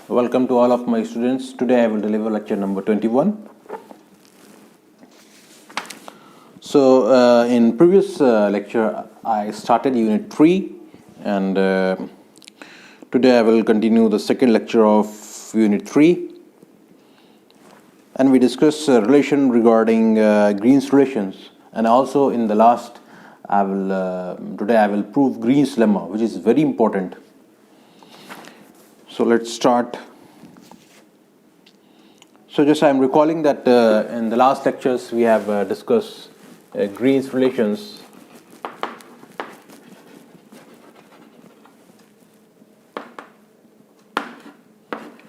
Welcome to all of my students. Today I will deliver lecture number 21. So in previous lecture I started unit 3 and today I will continue the second lecture of unit 3 and we discuss relation regarding Green's relations, and also in the last today I will prove Green's lemma, which is very important. So let's start. So just I am recalling that in the last lectures we have discussed Green's relations.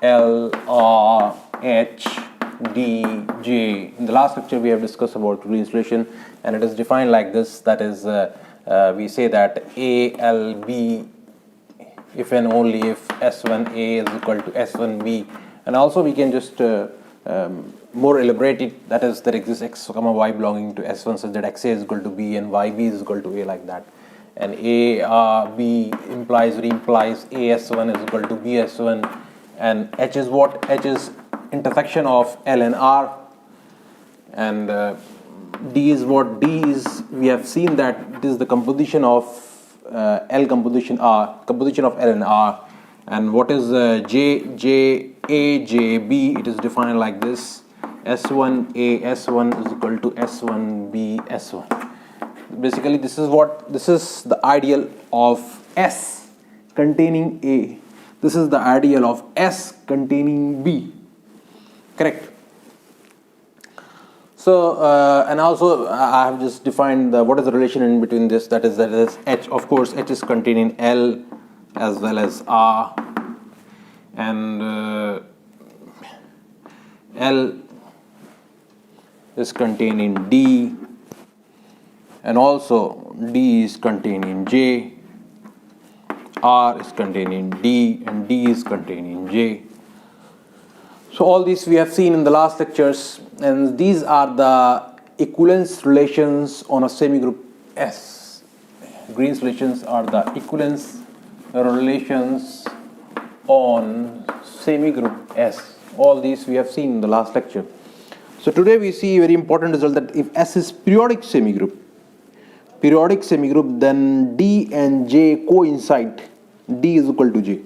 L, R, H, D, J. In the last lecture we have discussed about Green's relation, and it is defined like this. That is, we say that A, L, B, if and only if S1A is equal to S1B, and also we can just more elaborate it. That is, there exists X comma Y belonging to S1 such that XA is equal to B and YB is equal to A, like that. And A, B implies AS1 is equal to BS1, and H is what? H is intersection of L and R, and D is what? D is, we have seen that it is the composition of L composition R, composition of L and R. And what is J, A, J, B? It is defined like this: S1A, S1 is equal to S1B, S1. Basically, this is the ideal of S containing A. This is the ideal of S containing B. Correct. So and also I have just defined what is the relation in between this. That is H. Of course, H is contained in L as well as R, and L is contained in D, and also D is contained in J, R is contained in D, and D is contained in J. So all these we have seen in the last lectures, and these are the equivalence relations on a semigroup S. Green's relations are the equivalence relations on semigroup S. All these we have seen in the last lecture. So today we see a very important result, that if S is periodic semigroup, then D and J coincide. D is equal to J.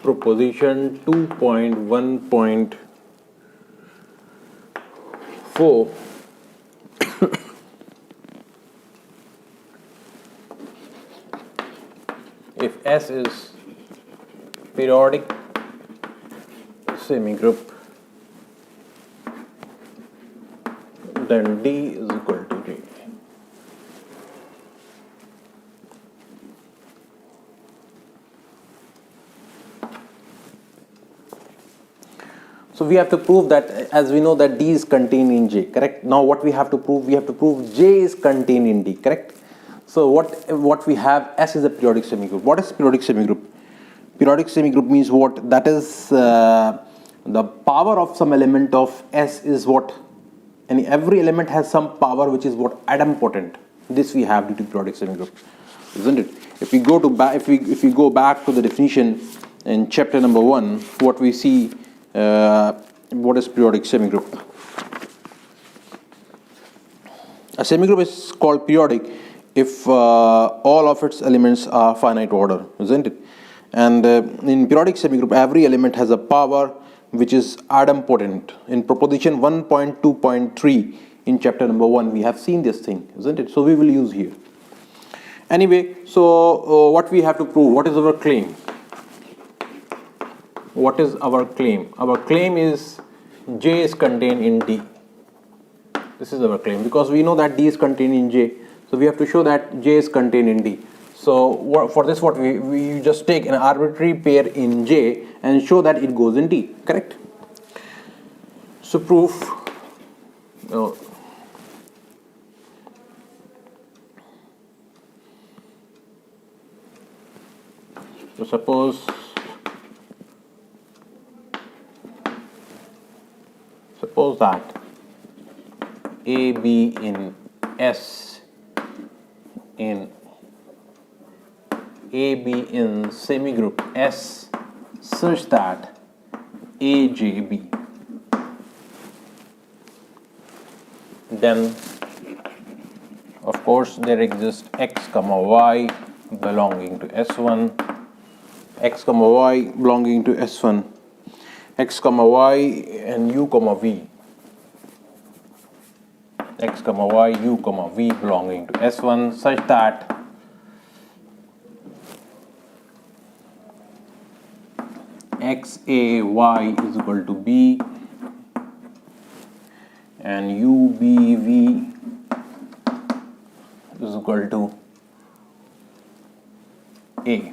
Proposition 2.1.4 if S is periodic semigroup, then D is equal to J. So we have to prove that, as we know that D is contained in J, correct? Now what we have to prove? We have to prove J is contained in D, correct? So what we have, S is a periodic semigroup. What is periodic semigroup? Periodic semigroup means what? That is the power of some element of S is what? And every element has some power which is what? Idempotent. This we have due to periodic semigroup, isn't it? If we go back to the definition in chapter number 1, what we see. What is periodic semigroup? A semigroup is called periodic if all of its elements are finite order, isn't it? And in periodic semigroup, every element has a power which is idempotent. In proposition 1.2.3 in chapter number 1, we have seen this thing, isn't it? So we will use here. Anyway, so what we have to prove? What is our claim? What is our claim? Our claim is J is contained in D. This is our claim, because we know that D is contained in J. So we have to show that J is contained in D. So for this, what we just take an arbitrary pair in J and show that it goes in D, correct? So proof, Oh. So suppose that A be in S in A be in semigroup S such that AJB, then of course there exists x comma y belonging to S1, x comma y belonging to S1, x comma y and u comma v, x comma y u comma v belonging to S1 such that x a y is equal to b and u b v is equal to a.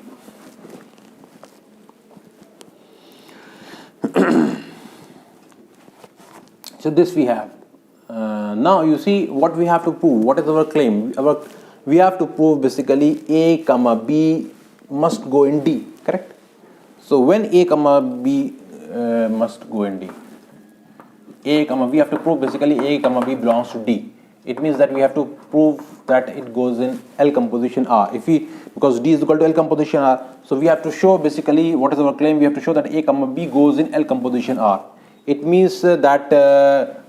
So this we have. Now you see what we have to prove. What is our claim? We have to prove basically a comma b must go in D, correct? So when a comma b must go in D, we have to prove basically a comma b belongs to D. It means that we have to prove that it goes in L composition R. Because D is equal to L composition R, so we have to show basically what is our claim. We have to show that a comma b goes in L composition R. It means that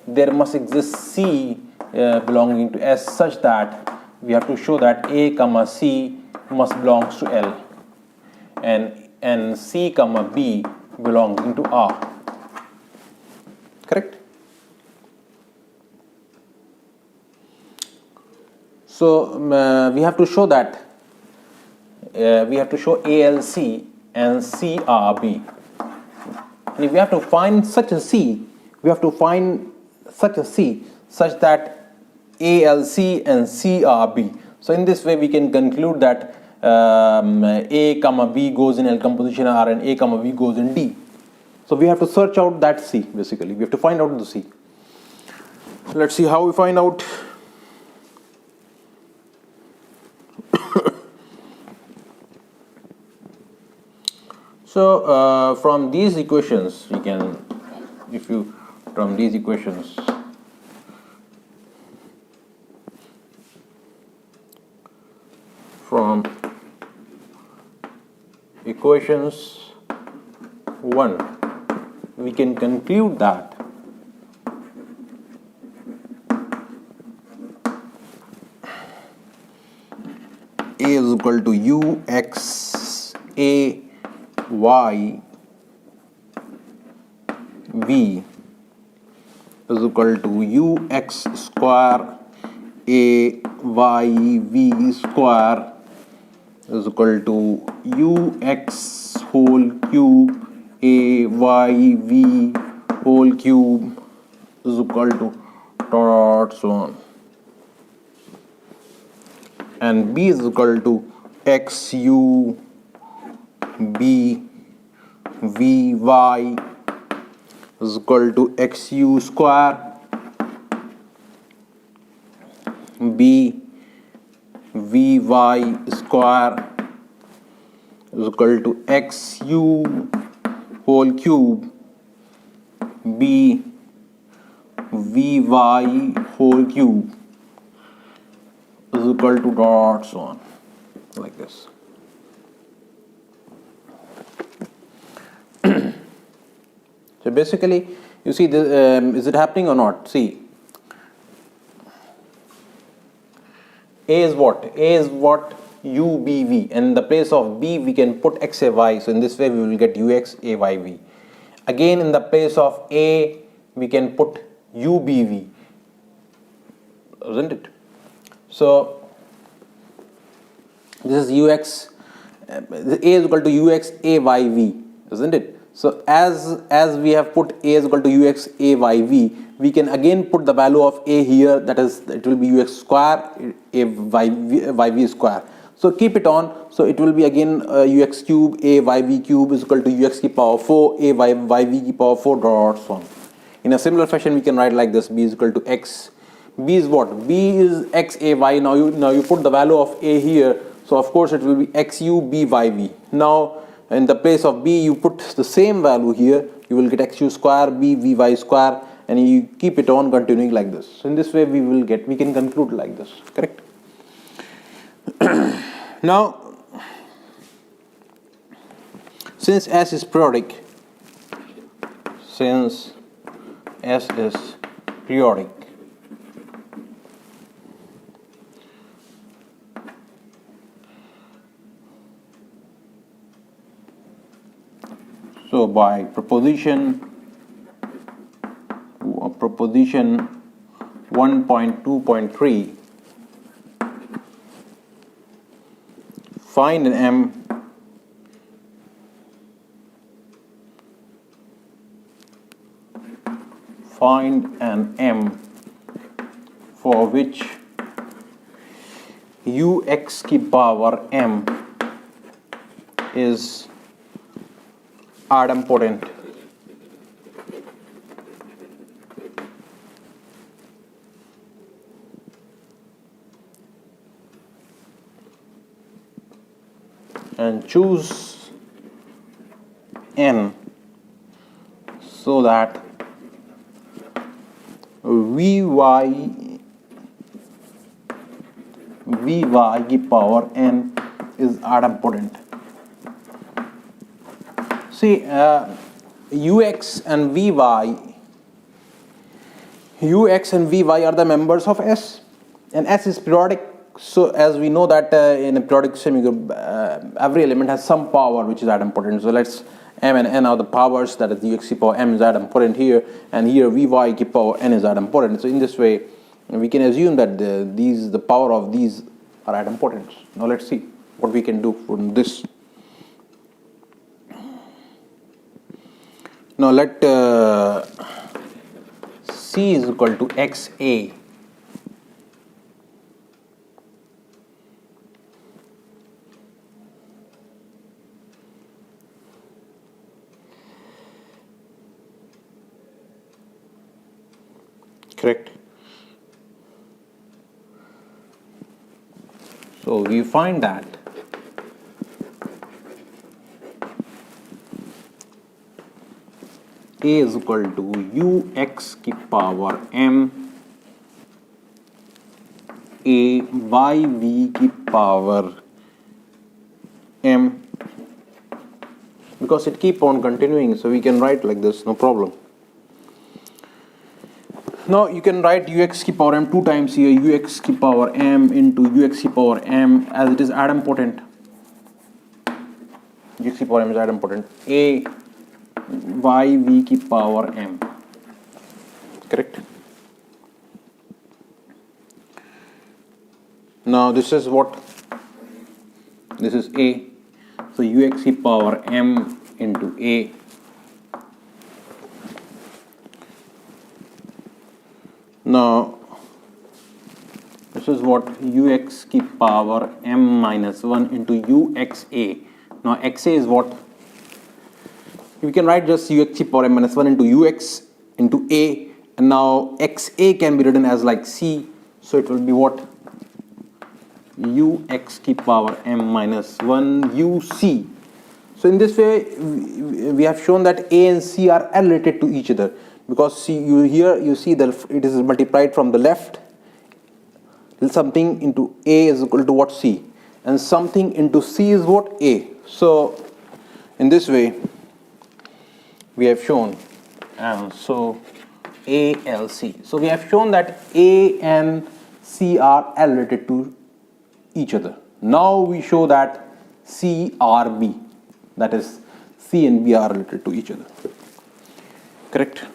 there must exist C belonging to S such that we have to show that a comma C must belongs to L and C comma B belonging to R, correct? So we have to show that we have to show ALC and CRB. And if we have to find such a C, we have to find such a C such that ALC and CRB. So in this way we can conclude that A comma B goes in L composition R and A comma B goes in D. So we have to search out that C basically. We have to find out the C. So let's see how we find out. So from these equations we can, from these equations from equations 1 we can conclude that A is equal to UX A y v is equal to ux square a y v square is equal to ux whole cube a y v whole cube is equal to dot so on, and b is equal to x u b vy is equal to xu square b vy square is equal to xu whole cube b vy whole cube is equal to dot so on, like this. So basically, you see, is it happening or not? See, A is what? A is what? U, B, V. And in the place of B, we can put X, A, Y. So in this way, we will get UX, A, Y, V. Again, in the place of A, we can put U, B, V. Isn't it? So this is UX. A is equal to UX, A, Y, V. Isn't it? So as we have put A is equal to ux a y v, we can again put the value of A here, that is, it will be ux square a y v square. So keep it on. So it will be again ux cube a y v cube is equal to ux ki power 4 a y v ki power 4 dot so on. In a similar fashion, we can write like this: b is equal to x. B is what? B is x a y. Now you put the value of a here, so of course it will be x u b y v. Now in the place of b, you put the same value here. You will get x u square b v y square, and you keep it on continuing like this. So in this way, we can conclude like this. Correct. Now, since S is periodic, so by proposition 1.2.3, find an M for which ux की power m is idempotent. And choose n so that vy की power n is idempotent. See, ux and vy are the members of S, and S is periodic. So as we know that in a periodic semigroup, every element has some power which is idempotent. So let's m and n are the powers, that is ux की power m is idempotent here, and here vy की power n is idempotent. So in this way, we can assume that the power of these are idempotent. Now let's see what we can do from this. Now let C is equal to XA. Correct. So we find that A is equal to ux की power m a by v की power m, because it keep on continuing, so we can write like this, no problem. Now you can write ux की power m two times here, ux की power m into ux की power m, as it is idempotent. ux की power m is idempotent. A by v की power m. Correct. Now this is what? This is A. So ux की power m into A. Now this is what? ux की power m minus 1 into uxa. Now xa is what? We can write just ux की power m minus 1 into ux into a, and now xa can be written as like c, so it will be what? ux की power m minus 1 uc. So in this way we have shown that a and c are related to each other, because here you see that it is multiplied from the left. Something into a is equal to what? C, and something into c is what? A. So in this way we have shown, and so ALC. So we have shown that A and C are related to each other. Now we show that C are B, that is C and B are related to each other. Correct?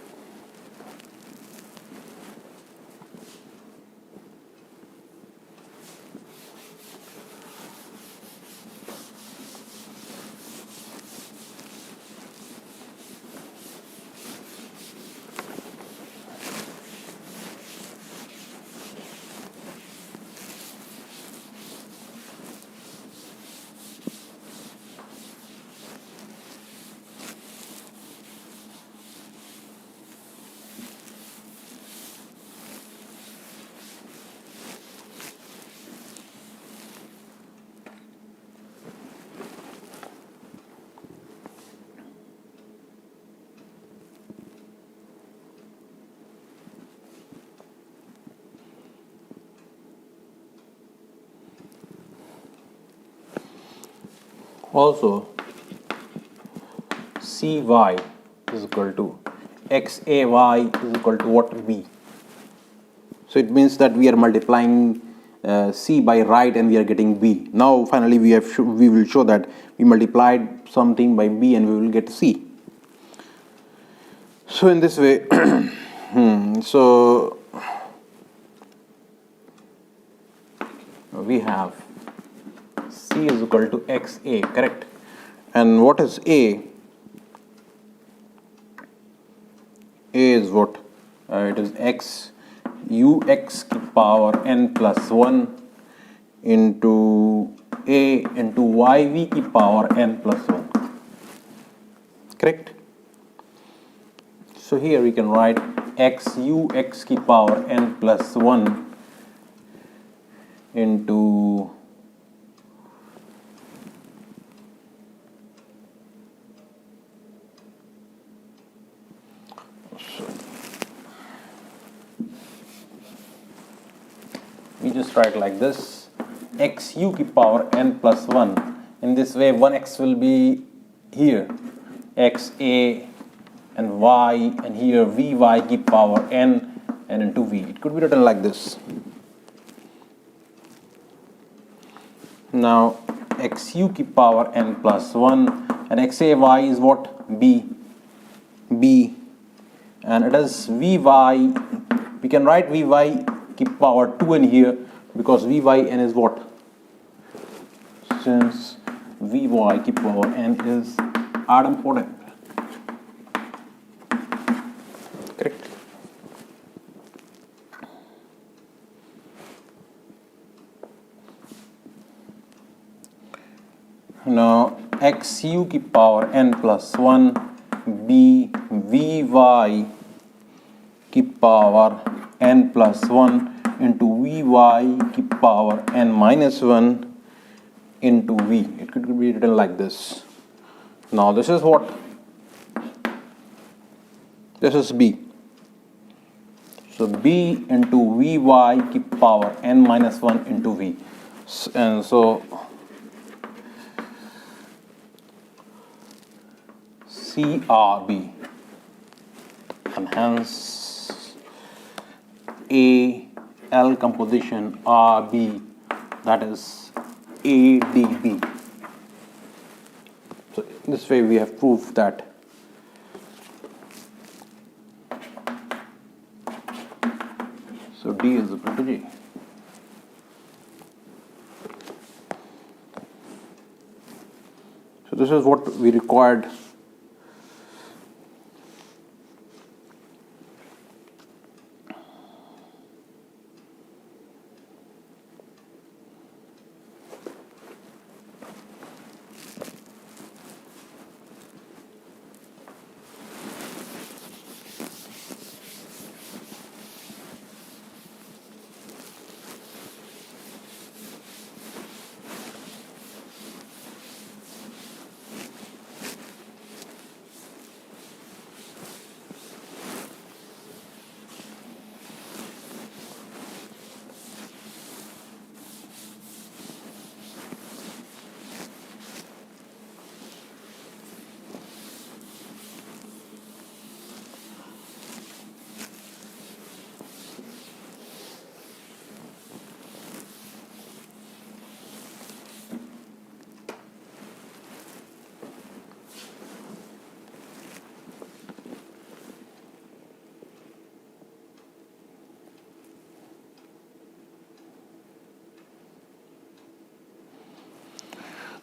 Also cy is equal to xay is equal to what? b. So it means that we are multiplying c by right and we are getting b. Now finally we will show that we multiplied something by b and we will get c. So in this way so we have c is equal to xa, correct? And what is a? A is what? It is x ux की power n plus 1 into a into yv की power n plus 1, correct? So here we can write x ux की power n plus 1 into we just write like this, xu की power n plus 1. In this way 1x will be here, xa and y, and here vy की power n and into v. It could be written like this. Now xu की power n plus 1 and xay is what? b, and it is vy. We can write vy की power 2n here because vyn is what? Since vy की power n is idempotent, correct? Now xu की power n plus 1 b vy की power n plus 1 into vy की power n minus 1 into v. It could be written like this. Now this is what? This is b. So b into vy की power n minus 1 into v. And so CRB, and hence AL composition RB, that is ADB. So this way we have proved that so D is equal to G. So this is what we required.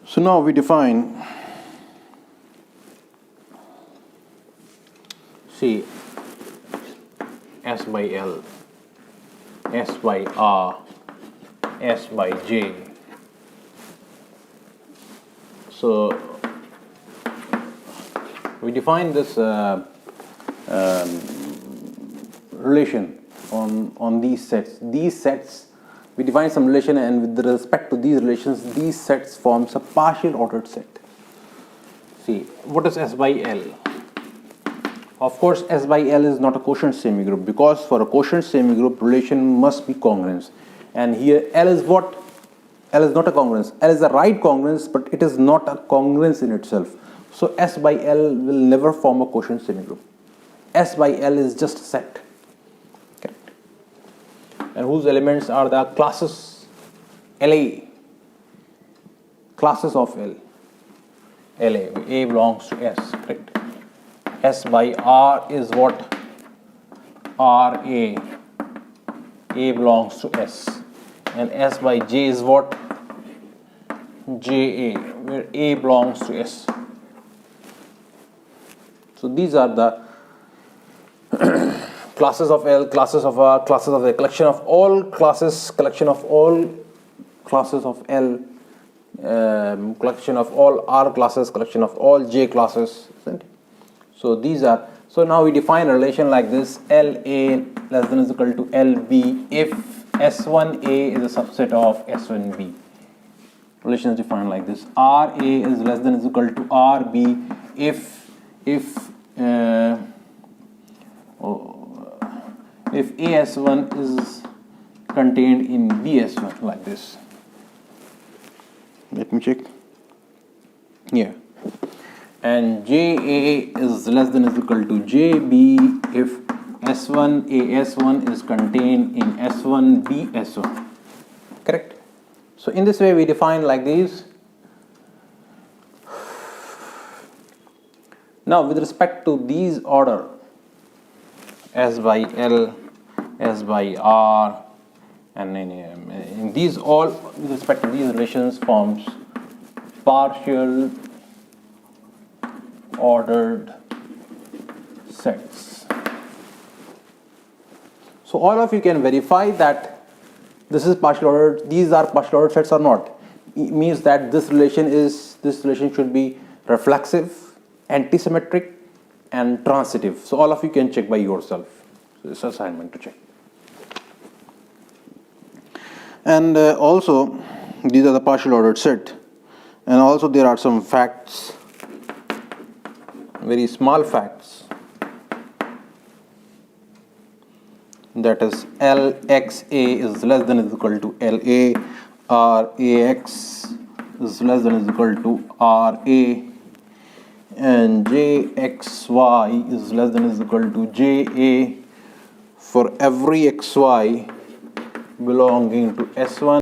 So now we define, see, S by L, S by R, S by J. So we define this relation on these sets. These sets, we define some relation, and with respect to these relations, these sets forms a partial ordered set. See, what is S by L? Of course, S by L is not a quotient semigroup, because for a quotient semigroup relation must be congruence. And here L is what? L is not a congruence. L is a right congruence, but it is not a congruence in itself. So S by L will never form a quotient semigroup. S by L is just a set. Correct. And whose elements are the classes LA. Classes of L. LA. A belongs to S. Correct. S by R is what? RA. A belongs to S. And S by J is what? JA, where A belongs to S. So these are the classes of L, classes of R, classes of the collection of all classes, collection of all classes of L, collection of all R classes, collection of all J classes. So these are, so now we define a relation like this: LA less than or equal to LB if S1A is a subset of S1B. Relation is defined like this: RA is less than or equal to RB if AS1 is contained in BS1, like this. Let me check. Yeah. And JA is less than or equal to JB if S1 AS1 is contained in S1 BS1. Correct. So in this way we define like these. Now with respect to these order, S by L, S by R, and in these all with respect to these relations forms partial ordered sets. So all of you can verify that this is partial ordered, these are partial ordered sets or not. It means that this relation should be reflexive, antisymmetric, and transitive. So all of you can check by yourself. So this is assignment to check. And also these are the partial ordered set, and also there are some facts, very small facts, that is LXA is less than or equal to LA, RAX is less than or equal to RA, and JXY is less than or equal to JA for every XY belonging to S1